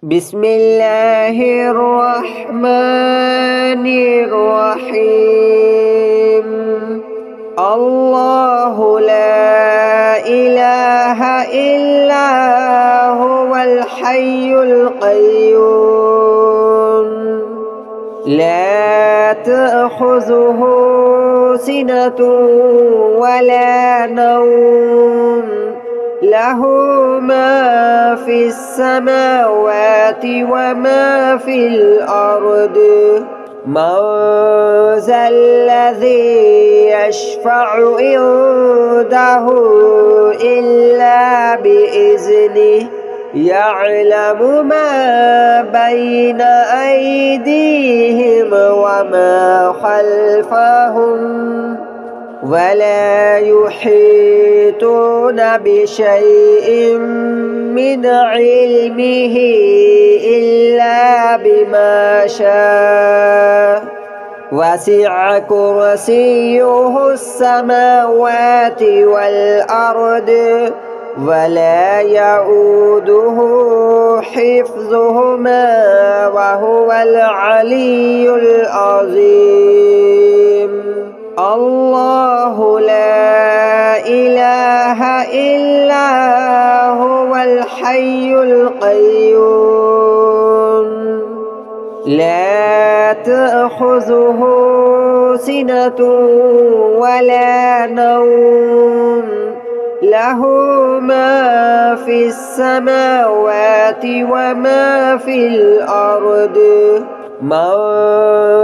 بسم الله الرحمن الرحيم. الله لا إله إلا هو الحي القيوم لا تأخذه سنة ولا نوم له ما في السماوات وما في الأرض من ذا الذي يشفع عنده إلا بإذنه يعلم ما بين أيديهم وما خلفهم ولا يحيطون بشيء من علمه إلا بما شاء وسع كرسيه السماوات والأرض ولا يؤوده حفظهما وهو العلي العظيم. الله لا إله إلا هو الحي القيوم لا تأخذه سنة ولا نوم له ما في السماوات وما في الأرض من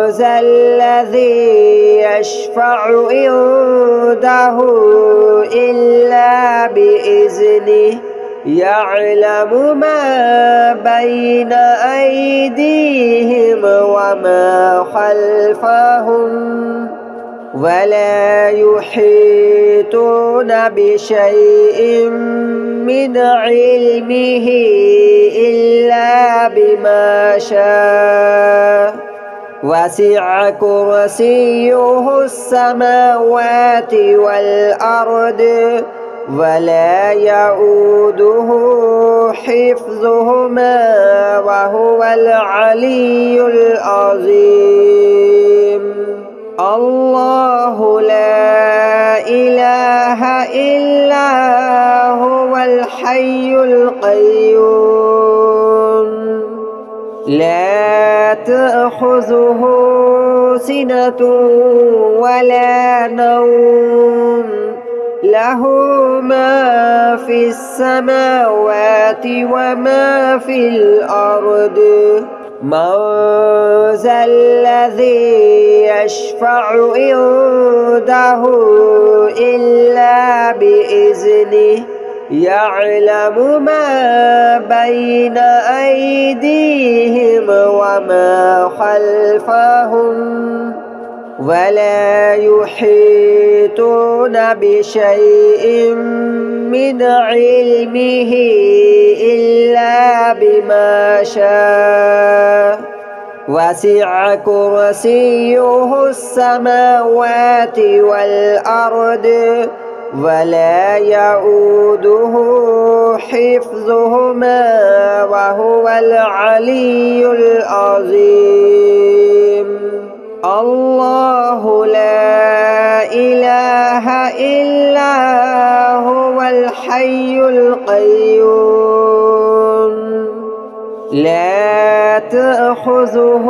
ذا الذي يشفع عنده إلا بإذنه يعلم ما بين أيديهم وما خلفهم ولا يحيطون بشيء من علمه إلا بما شاء وسع كرسيه السماوات والأرض ولا يؤوده حفظهما وهو العلي العظيم. الله لا إله إلا هو الحي القيوم لا تأخذه سنة ولا نوم له ما في السماوات وما في الأرض من ذا الذي يشفع عنده إلا بإذنه يعلم ما بين أيديهم وما خلفهم ولا يحيطون بشيء من علمه إلا بما شاء وسع كرسيه السماوات والأرض ولا يؤوده حفظهما وهو العلي العظيم. الله لا إله إلا هو الحي القيوم لا تأخذه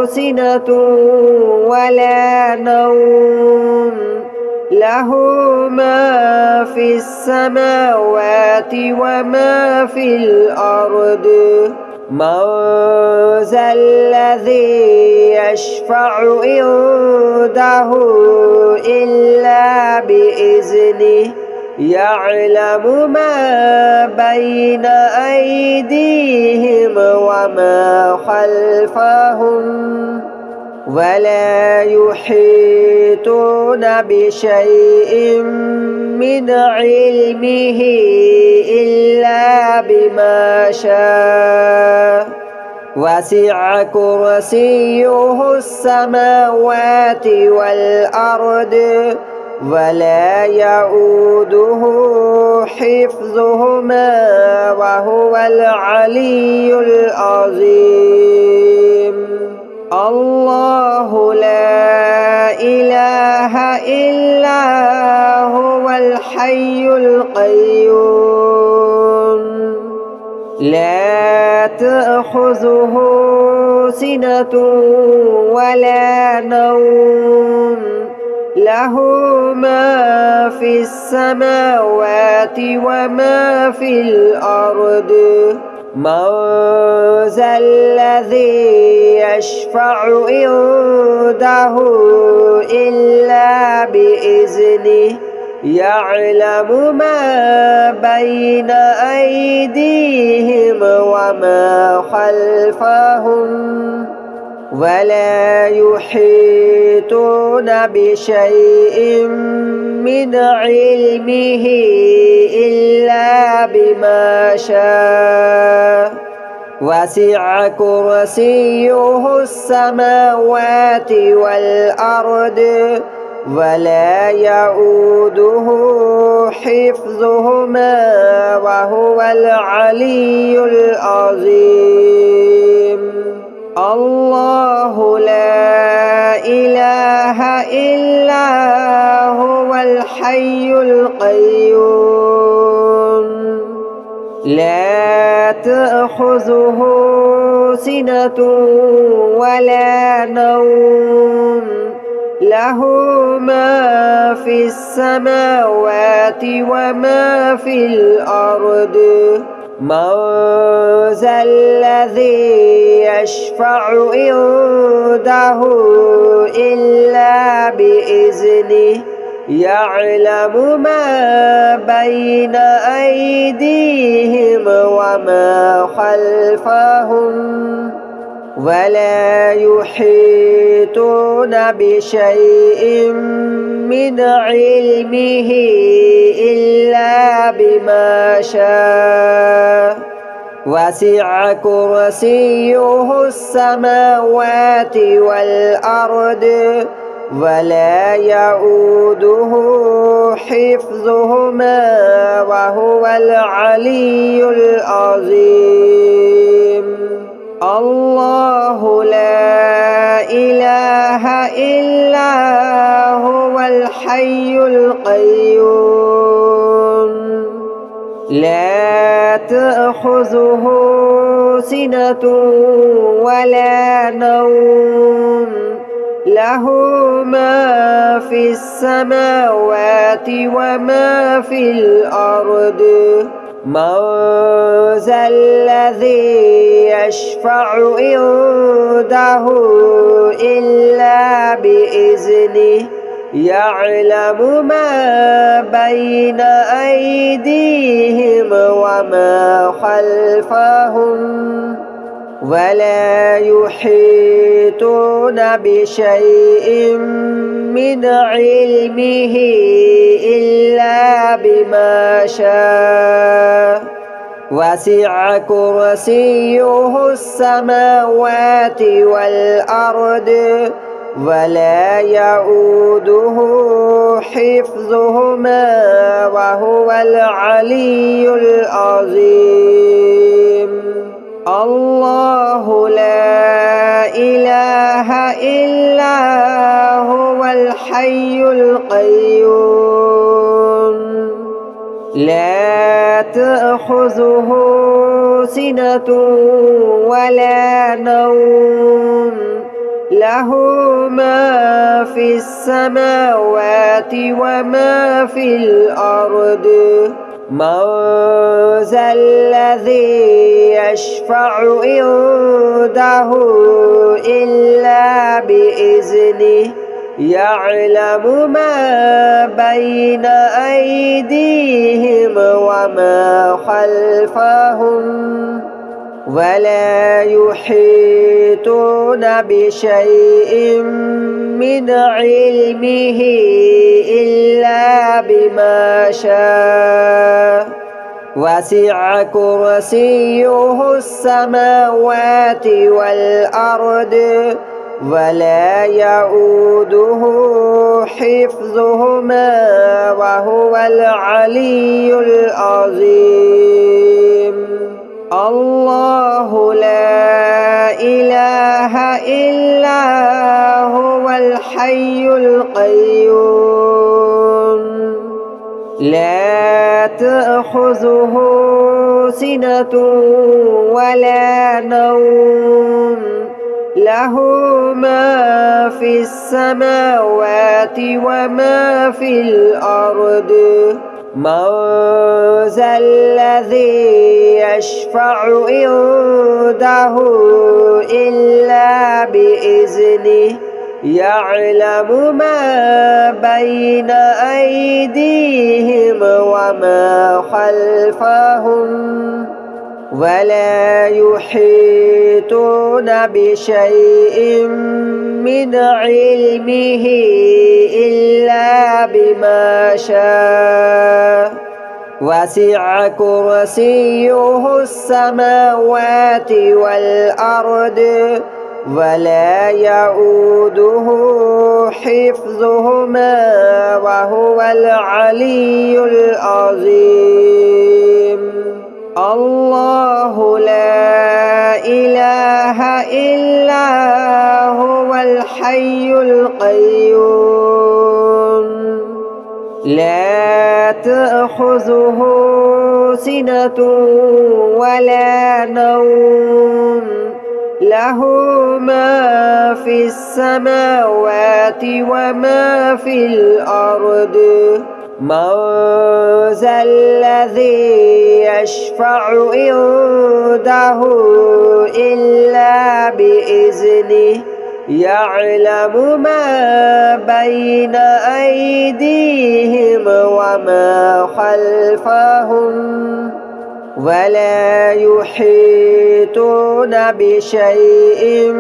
سنة ولا نوم له ما في السماوات وما في الأرض من ذا الذي يشفع عنده إلا بإذنه يعلم ما بين أيديهم وما خلفهم ولا يحيطون بشيء من علمه إلا بما شاء وسع كرسيه السماوات والأرض ولا يؤوده حفظهما وهو العلي العظيم. الله لا إله إلا هو الحي القيوم لا تأخذه سنة ولا نوم له ما في السماوات وما في الأرض. من ذا الذي يشفع عنده إلا بإذنه يعلم ما بين أيديهم وما خلفهم ولا يحيطون بشيء من علمه إلا بما شاء. وسع كرسيه السماوات والأرض ولا يؤوده حفظهما وهو العلي العظيم. الله لا إله إلا هو الحي القيوم لا تأخذه سنة ولا نوم له ما في السماوات وما في الأرض. من ذا الذي يشفع عنده إلا بإذنه يعلم ما بين أيديهم وما خلفهم ولا يحيطون بشيء من علمه إلا بما شاء. وسع كرسيه السماوات والأرض ولا يؤوده حفظهما وهو العلي العظيم. الله لا إله إلا هو الحي القيوم لا تأخذه سنة ولا نوم له ما في السماوات وما في الأرض. من ذا الذي يشفع عنده إلا بإذنه يعلم ما بين أيديهم وما خلفهم ولا يحيطون بشيء من علمه إلا بما شاء. وسع كرسيه السماوات والأرض ولا يؤوده حفظهما وهو العلي العظيم. الله لا إله إلا هو الحي القيوم لا تأخذه سنة ولا نوم له ما في السماوات وما في الأرض. من ذا الذي يشفع عنده إلا بإذنه يعلم ما بين أيديهم وما خلفهم ولا يحيطون بشيء من علمه إلا بما شاء. وسع كرسيه السماوات والأرض ولا يؤوده حفظهما وهو العلي العظيم. الله لا إله إلا هو الحي القيوم لا تأخذه سنة ولا نوم له ما في السماوات وما في الأرض. من ذا الذي يشفع عنده إلا بإذنه يعلم ما بين أيديهم وما خلفهم ولا يحيطون بشيء من علمه إلا بما شاء. وسع كرسيه السماوات والأرض ولا يؤوده حفظهما وهو العلي العظيم. الله لا إله إلا هو الحي القيوم لا تأخذه سنة ولا نوم له ما في السماوات وما في الأرض. من ذا الذي يشفع عنده إلا بإذنه يعلم ما بين أيديهم وما خلفهم ولا يحيطون بشيء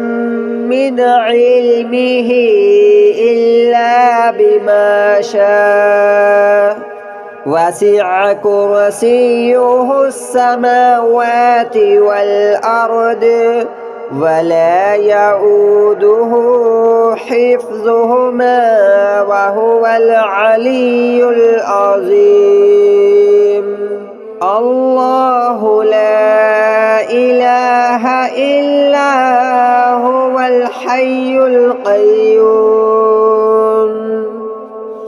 من علمه إلا بما شاء. وسع كرسيه السماوات والأرض ولا يؤوده حفظهما وهو العلي العظيم. الله لا إله إلا هو الحي القيوم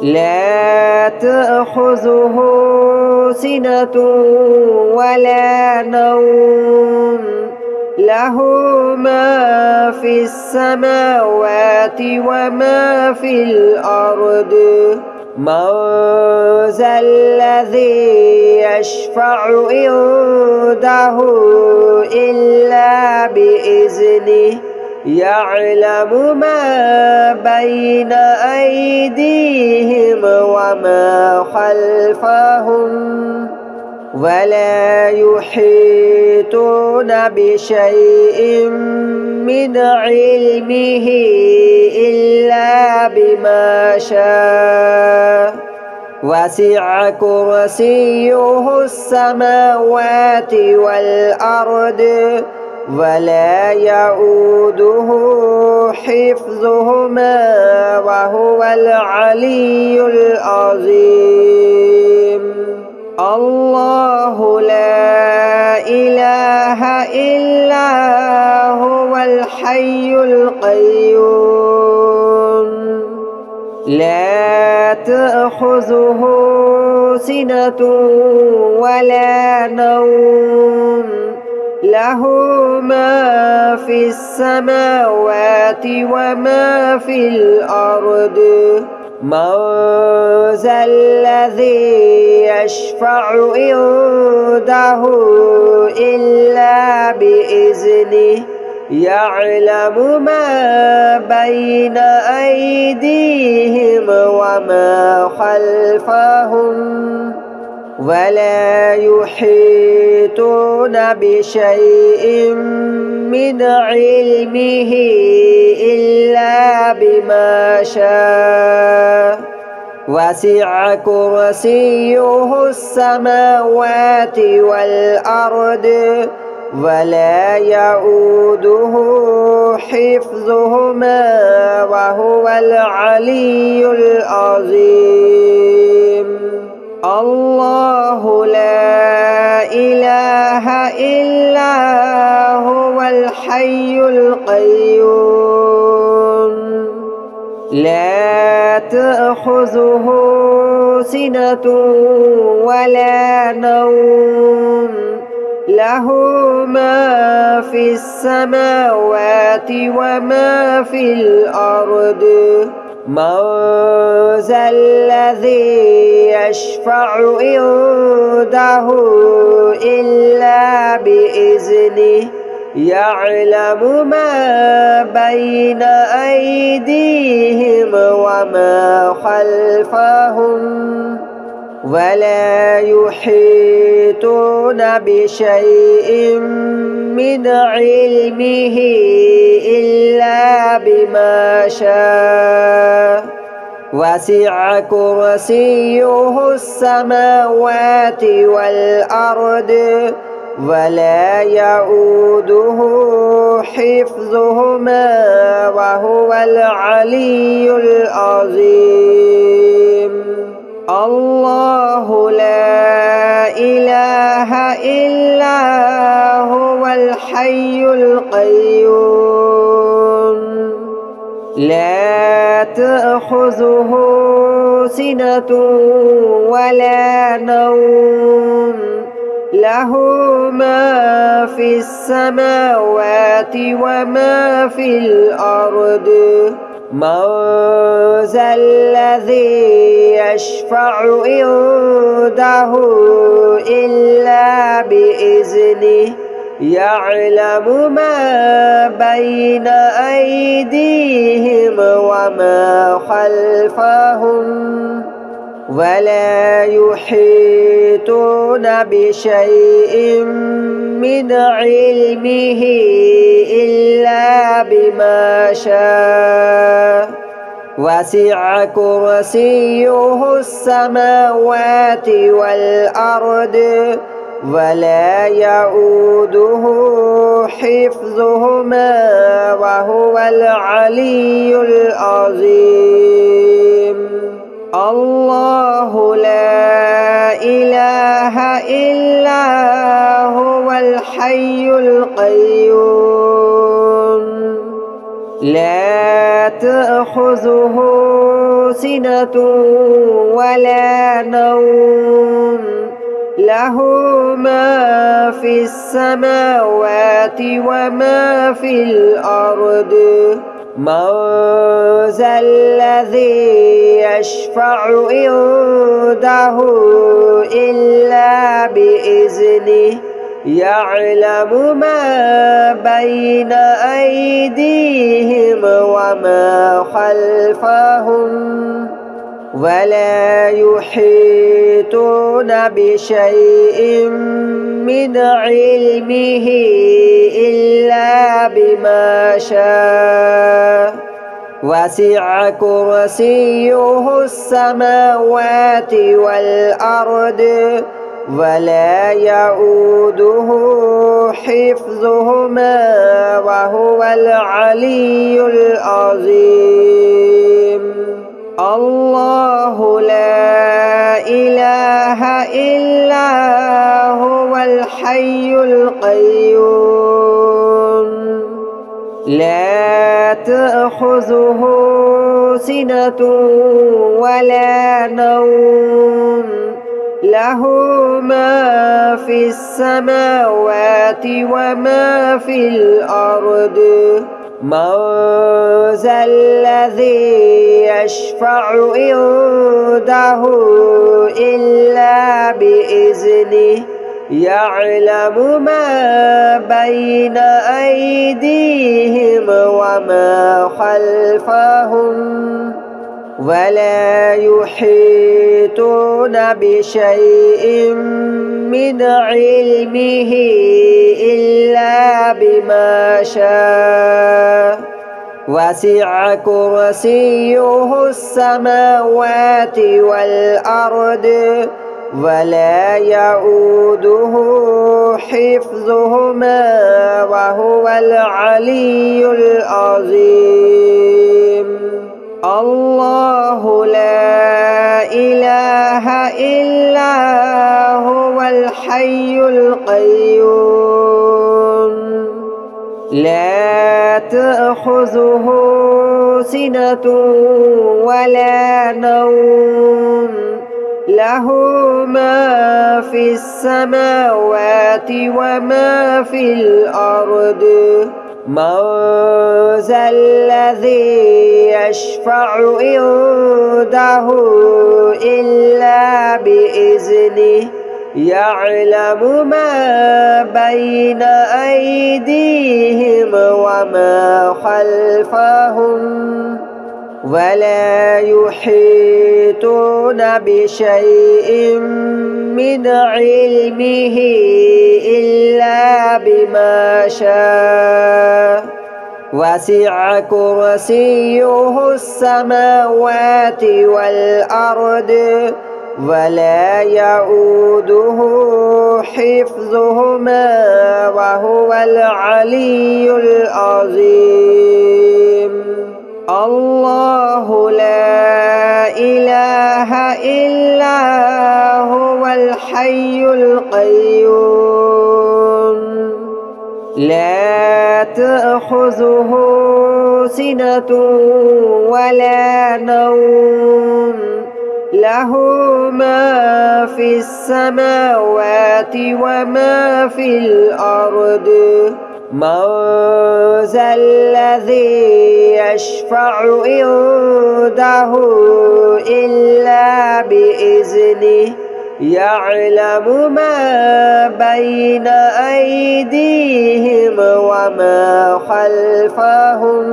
لا تأخذه سنة ولا نوم له ما في السماوات وما في الأرض. من ذا الذي يشفع عنده إلا بإذنه يعلم ما بين أيديهم وما خلفهم ولا يحيطون بشيء من علمه إلا بما شاء. وسع كرسيه السماوات والأرض ولا يؤوده حفظهما وهو العلي العظيم. الله لا إله إلا هو الحي القيوم لا تأخذه سنة ولا نوم له ما في السماوات وما في الأرض. من ذا الذي يشفع عنده إلا بإذنه يعلم ما بين أيديهم وما خلفهم ولا يحيطون بشيء من علمه إلا بما شاء. وسع كرسيه السماوات والأرض ولا يؤوده حفظهما وهو العلي العظيم الله لا إله إلا هو الحي القيوم لا تأخذه سنة ولا نوم له ما في السماوات وما في الأرض من ذا الذي يشفع عنده إلا بإذنه يعلم ما بين أيديهم وما خلفهم ولا يحيطون بشيء من علمه إلا بما شاء وسع كرسيه السماوات والأرض ولا يؤوده حفظهما وهو العلي العظيم الله لا إله إلا هو الحي القيوم لا تأخذه سنة ولا نوم له ما في السماوات وما في الأرض من ذا الذي يشفع عنده إلا بإذنه يعلم ما بين أيديهم وما خلفهم ولا يحيطون بشيء من علمه إلا بما شاء وسع كرسيه السماوات والأرض ولا يؤوده حفظهما وهو العلي العظيم الله لا إله إلا هو الحي القيوم لا تأخذه سنة ولا نوم له ما في السماوات وما في الأرض من ذا الذي يشفع عنده إلا بإذنه يعلم ما بين أيديهم وما خلفهم ولا يحيطون بشيء من علمه إلا بما شاء وسع كرسيه السماوات والأرض ولا يؤوده حفظهما وهو العلي العظيم الله لا إله إلا هو الحي القيوم لا تأخذه سنة ولا نوم له ما في السماوات وما في الأرض من ذا الذي يشفع عنده إلا بإذنه يعلم ما بين أيديهم وما خلفهم ولا يحيطون بشيء من علمه إلا بما شاء وسع كرسيه السماوات والأرض ولا يؤوده حفظهما وهو العلي العظيم. الله لا إله إلا هو الحي القيوم لا تأخذه سنة ولا نوم له ما في السماوات وما في الأرض من ذا الذي يشفع عنده إلا بإذنه يعلم ما بين أيديهم وما خلفهم ولا يحيطون بشيء من علمه إلا بما شاء وسع كرسيه السماوات والأرض ولا يؤوده حفظهما وهو العلي العظيم. الله لا إله إلا هو الحي القيوم لا تأخذه سنة ولا نوم له ما في السماوات وما في الأرض من ذا الذي يشفع عنده إلا بإذنه يعلم ما بين أيديهم وما خلفهم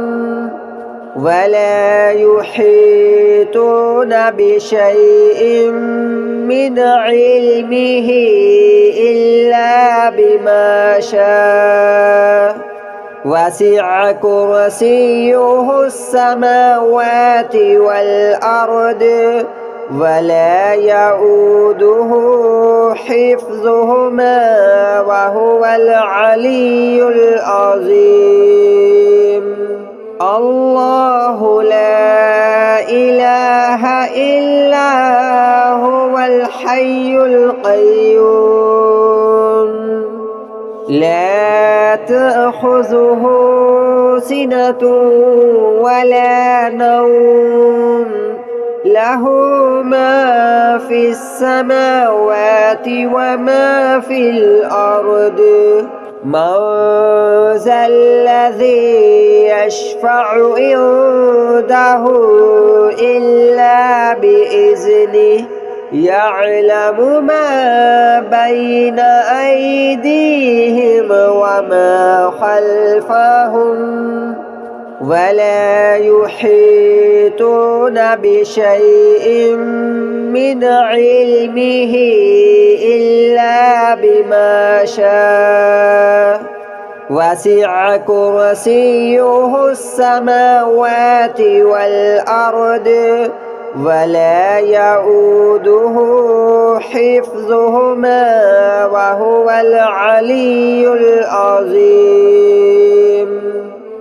ولا يحيطون بشيء من علمه إلا بما شاء وسع كرسيه السماوات والأرض ولا يؤوده حفظهما وهو العلي العظيم. الله لا إله إلا هو الحي القيوم لا تأخذه سنة ولا نوم له ما في السماوات وما في الأرض من ذا الذي يشفع عنده إلا بإذنه يعلم ما بين أيديهم وما خلفهم ولا يحيطون بشيء من علمه إلا بما شاء وسع كرسيه السماوات والأرض ولا يؤوده حفظهما وهو العلي العظيم.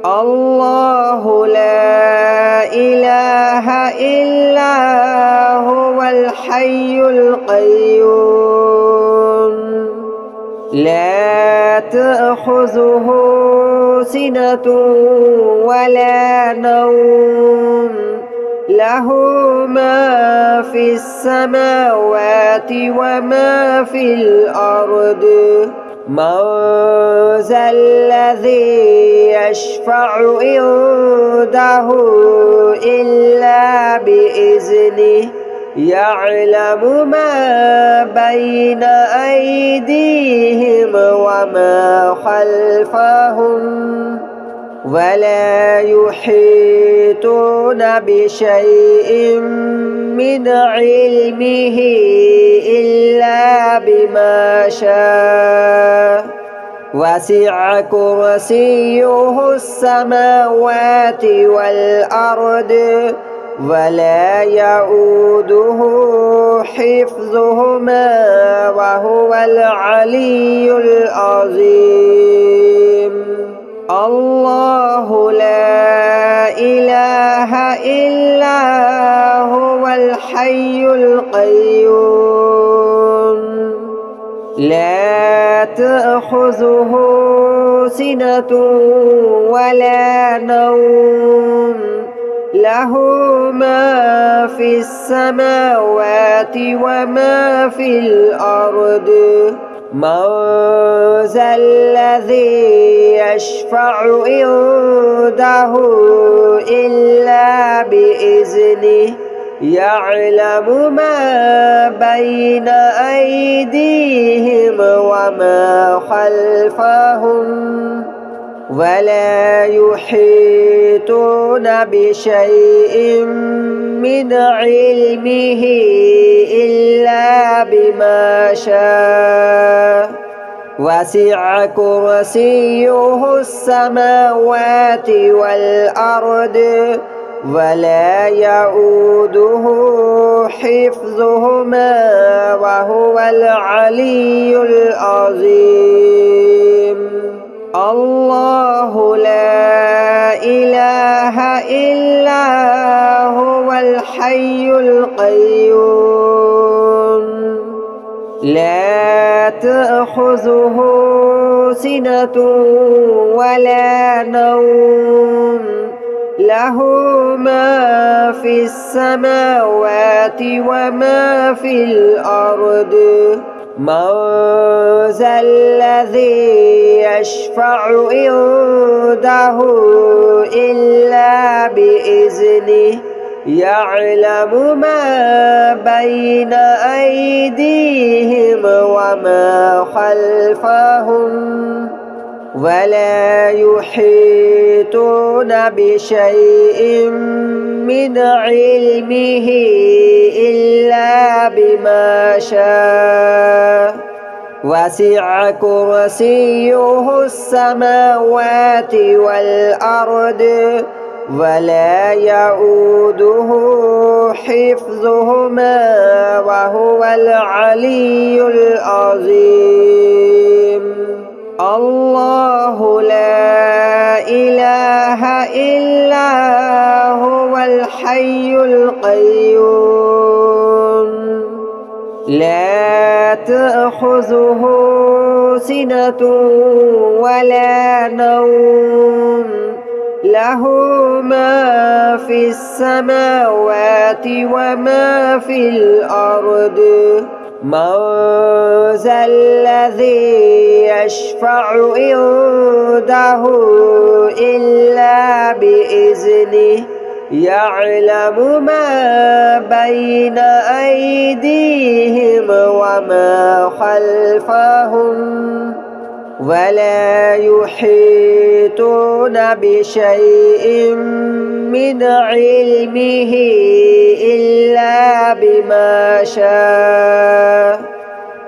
الله لا إله إلا هو الحي القيوم لا تأخذه سنة ولا نوم له ما في السماوات وما في الأرض من ذا الذي يشفع عنده إلا بإذنه يعلم ما بين أيديهم وما خلفهم ولا يحيطون بشيء من علمه إلا بما شاء وسع كرسيه السماوات والأرض ولا يؤوده حفظهما وهو العلي العظيم الله لا إله إلا هو الحي القيوم لا تأخذه سنة ولا نوم له ما في السماوات وما في الأرض من ذا الذي يشفع عنده إلا بإذنه يعلم ما بين أيديهم وما خلفهم ولا يحيطون بشيء من علمه إلا بما شاء وسع كرسيه السماوات والأرض ولا يؤوده حفظهما وهو العلي العظيم الله لا إله إلا هو الحي القيوم لا تأخذه سنة ولا نوم له ما في السماوات وما في الأرض من ذا الذي يشفع عنده إلا بإذنه يعلم ما بين أيديهم وما خلفهم ولا يحيطون بشيء من علمه إلا بما شاء وسع كرسيه السماوات والأرض ولا يؤوده حفظهما وهو العلي العظيم الله لا إله إلا هو الحي القيوم لا تأخذه سنة ولا نوم له ما في السماوات وما في الأرض من ذا الذي يشفع عنده إلا بإذنه يعلم ما بين أيديهم وما خلفهم ولا يحيطون بشيء من علمه إلا بما شاء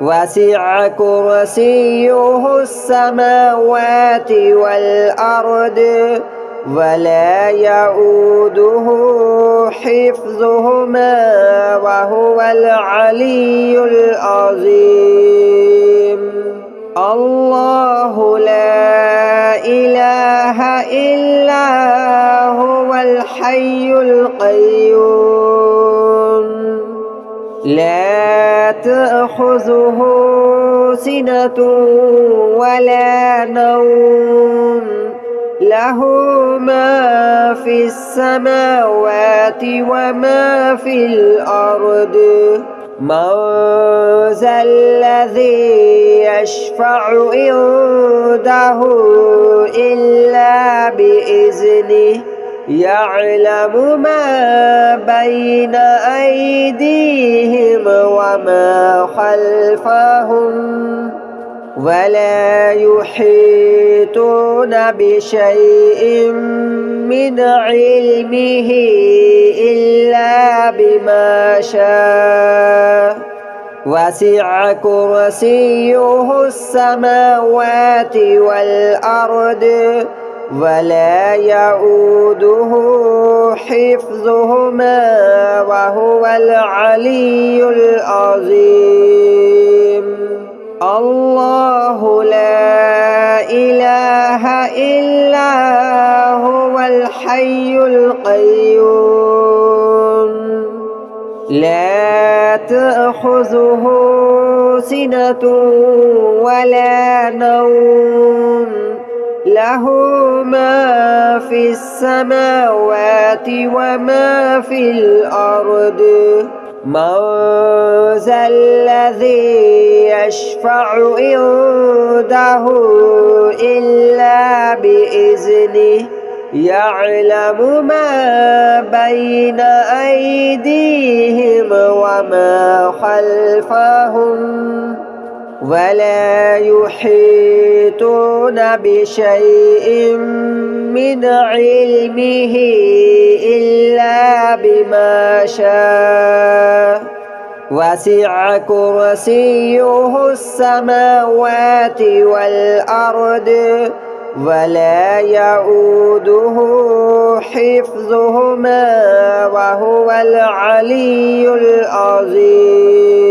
وسع كرسيه السماوات والأرض ولا يؤوده حفظهما وهو العلي العظيم الله لا إله إلا هو الحي القيوم لا تأخذه سنة ولا نوم له ما في السماوات وما في الأرض من ذا الذي يشفع عنده إلا بإذنه يعلم ما بين أيديهم وما خلفهم ولا يحيطون بشيء من علمه إلا بما شاء وسع كرسيه السماوات والأرض ولا يؤوده حفظهما وهو العلي العظيم الله لا إله إلا هو الحي القيوم لا تأخذه سنة ولا نوم له ما في السماوات وما في الأرض من ذا الذي يشفع عنده إلا بإذنه يعلم ما بين أيديهم وما خلفهم ولا يحيطون بشيء من علمه إلا بما شاء وسع كرسيه السماوات والأرض ولا يؤوده حفظهما وهو العلي العظيم